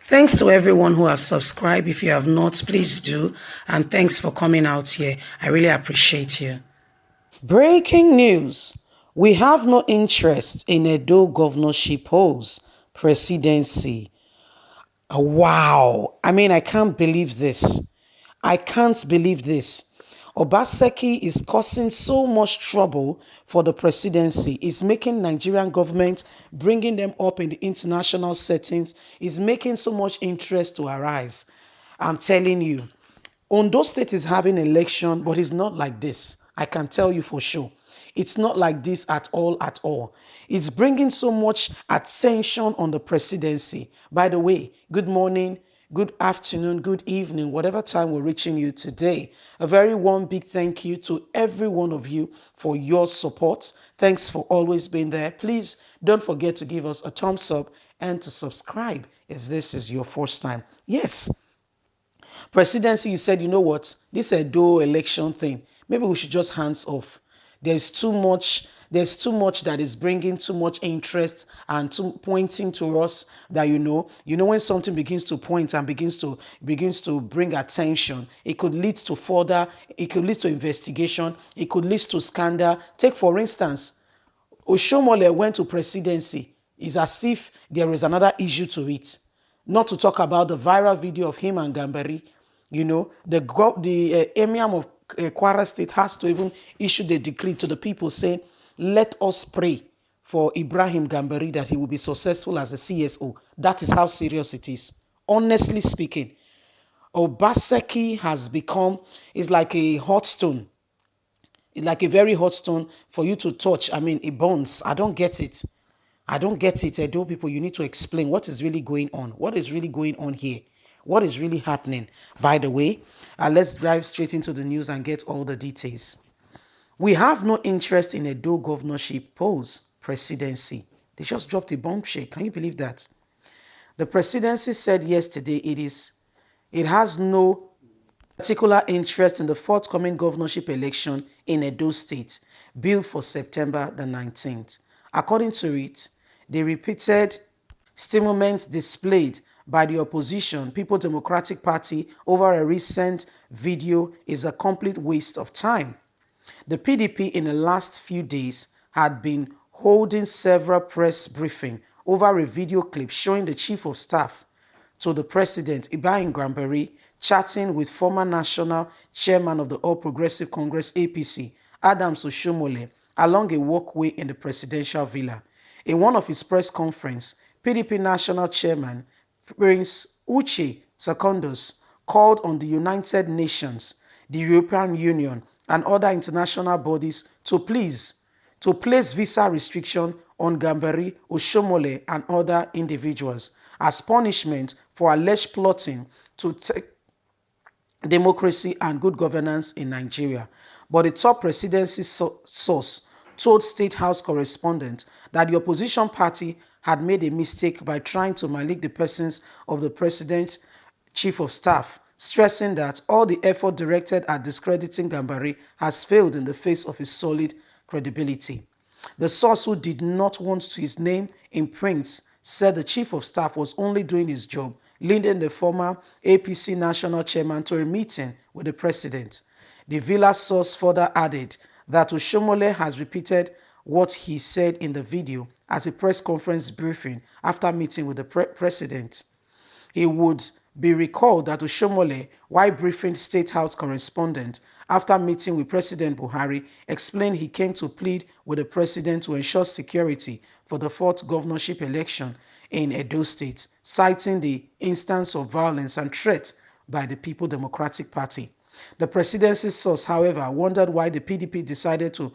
Thanks to everyone who have subscribed. If you have not, please do. And thanks for coming out here. I really appreciate you. Breaking news. We have no interest in Edo governorship polls, presidency. Wow. I mean, I can't believe this. I can't believe this. Obaseki is causing so much trouble for the presidency. Is making Nigerian government, bringing them up in the international settings, is making so much interest to arise. I'm telling you, Ondo State is having election, but it's not like this. I can tell you for sure. It's not like this at all, at all. It's bringing so much attention on the presidency. By the way, good morning, good afternoon, good evening, whatever time we're reaching you today. A very warm, big thank you to every one of you for your support. Thanks for always being there. Please don't forget to give us a thumbs up and to subscribe if this is your first time. Yes, presidency, you said, you know what, this Edo election thing, maybe we should just hands off. There's too much that is bringing too much interest and pointing to us that when something begins to point and begins to bring attention, it could lead to further, it could lead to investigation, it could lead to scandal. Take for instance, Oshomole went to presidency. It's as if there is another issue to it. Not to talk about the viral video of him and Gambari. The Emir of Kwara State has to even issue the decree to the people saying, let us pray for Ibrahim Gambari that he will be successful as a CSO. That is how serious it is. Honestly speaking, Obaseki has become, is like a hot stone, like a very hot stone for you to touch. I mean, it burns. I don't get it. I don't get it. Edo people, you need to explain what is really going on. What is really going on here? What is really happening? By the way, let's dive straight into the news and get all the details. We have no interest in Edo governorship polls, presidency. They just dropped a bombshell. Can you believe that? The presidency said yesterday it has no particular interest in the forthcoming governorship election in Edo State, billed for September the 19th. According to it, the repeated stimulants displayed by the opposition People Democratic Party over a recent video is a complete waste of time. The PDP in the last few days had been holding several press briefings over a video clip showing the chief of staff to the president, Ibrahim Gambari, chatting with former national chairman of the All Progressive Congress APC, Adams Oshomole, along a walkway in the presidential villa. In one of his press conferences, PDP national chairman Prince Uche Secondus called on the United Nations, the European Union, and other international bodies to place visa restriction on Gambari, Oshomole, and other individuals as punishment for alleged plotting to take democracy and good governance in Nigeria. But the top presidency source told State House correspondent that the opposition party had made a mistake by trying to malignate the persons of the president, chief of staff, stressing that all the effort directed at discrediting Gambari has failed in the face of his solid credibility. The source, who did not want his name in print, said the chief of staff was only doing his job, leading the former APC national chairman to a meeting with the president. The Villa source further added that Oshomole has repeated what he said in the video at a press conference briefing after meeting with the president. It would be recalled that Oshomole, while briefing State House correspondent after meeting with President Buhari, explained he came to plead with the president to ensure security for the fourth governorship election in Edo State, citing the instance of violence and threat by the People Democratic Party. The presidency source, however, wondered why the PDP decided to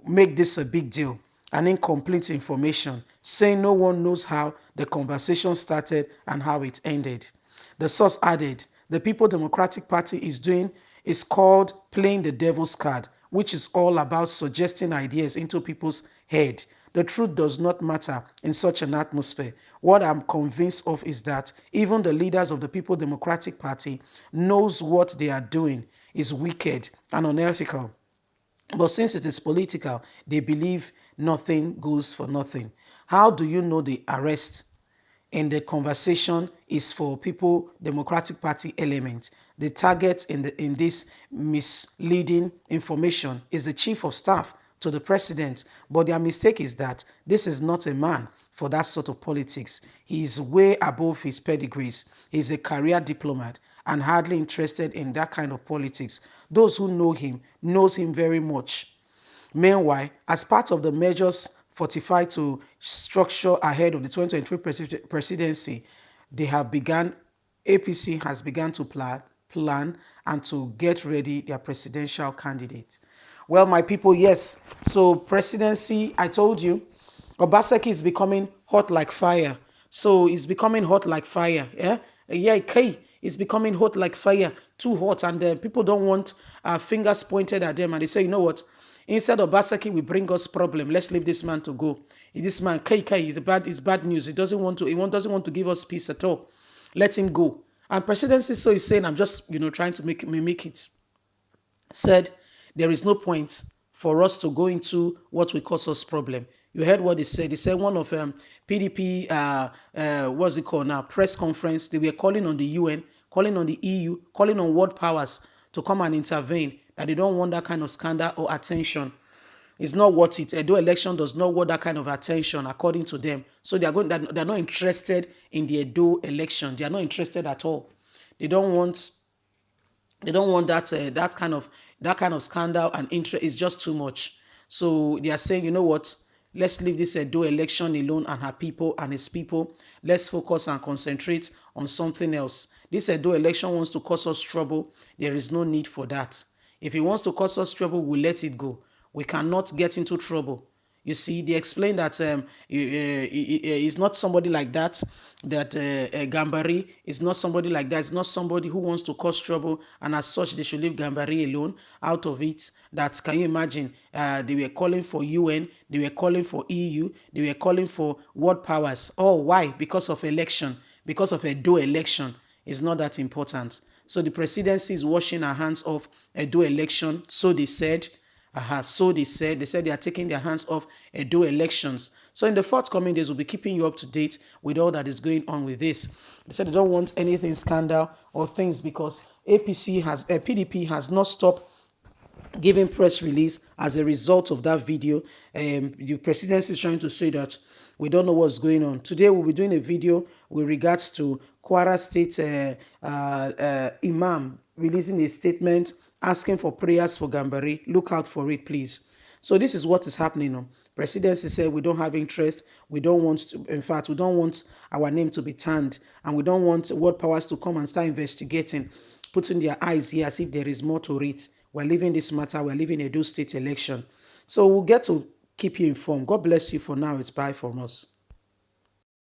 make this a big deal and incomplete information, saying no one knows how the conversation started and how it ended. The source added, the People Democratic Party is called playing the devil's card, which is all about suggesting ideas into people's head. The truth does not matter in such an atmosphere. What I'm convinced of is that even the leaders of the People Democratic Party knows what they are doing is wicked and unethical. But since it is political, they believe nothing goes for nothing. How do you know the arrest in the conversation is for people, Democratic Party element. The target in this misleading information is the chief of staff to the president. But their mistake is that this is not a man for that sort of politics. He is way above his pedigrees. He's a career diplomat and hardly interested in that kind of politics. Those who know him knows him very much. Meanwhile, as part of the measures fortified to structure ahead of the 2023 presidency, they have begun, APC has begun to plan and to get ready their presidential candidate. Well, my people, yes. So presidency, I told you, Obaseki is becoming hot like fire. So it's becoming hot like fire. Yeah, yeah, okay. It's becoming hot like fire, too hot, and people don't want fingers pointed at them. And they say, you know what? Instead of Basaki, we bring us problem. Let's leave this man to go. This man, KK, is bad news. He doesn't want to give us peace at all. Let him go. And presidency so is saying, I'm just trying to mimic it. Said there is no point for us to go into what will cause us problem. You heard what they said. They said one of PDP, what's it called now, press conference. They were calling on the UN, calling on the EU, calling on world powers to come and intervene. That they don't want that kind of scandal or attention. It's not worth it. Edo election does not want that kind of attention, according to them. So they're not interested in the Edo election. They are not interested at all. They don't want that kind of scandal and interest. Is just too much. So they are saying, you know what? Let's leave this Edo election alone and her people and his people. Let's focus and concentrate on something else. This Edo election wants to cause us trouble. There is no need for that. If he wants to cause us trouble, we'll let it go. We cannot get into trouble. You see, they explain that he's not somebody like that, that Gambari is not somebody like that. It's not somebody who wants to cause trouble, and as such, they should leave Gambari alone out of it. That, can you imagine? They were calling for UN, they were calling for EU, they were calling for world powers. Oh, why? Because of election, because of a Edo election. It's not that important. So the presidency is washing her hands off Edo election, so they said. So they said they are taking their hands off Edo elections. So in the forthcoming days, we'll be keeping you up to date with all that is going on with this. They said they don't want anything scandal or things because PDP has not stopped giving press release as a result of that video. The presidency is trying to say that we don't know what's going on. Today we'll be doing a video with regards to Kwara State Imam releasing a statement asking for prayers for Gambari. Look out for it, please. So this is what is happening. Presidency said we don't have interest. We don't want to, in fact, we don't want our name to be turned, and we don't want world powers to come and start investigating, putting their eyes here as if there is more to it. We're leaving this matter. We're leaving Edo State election. So we'll get to keep you informed. God bless you for now. It's bye from us.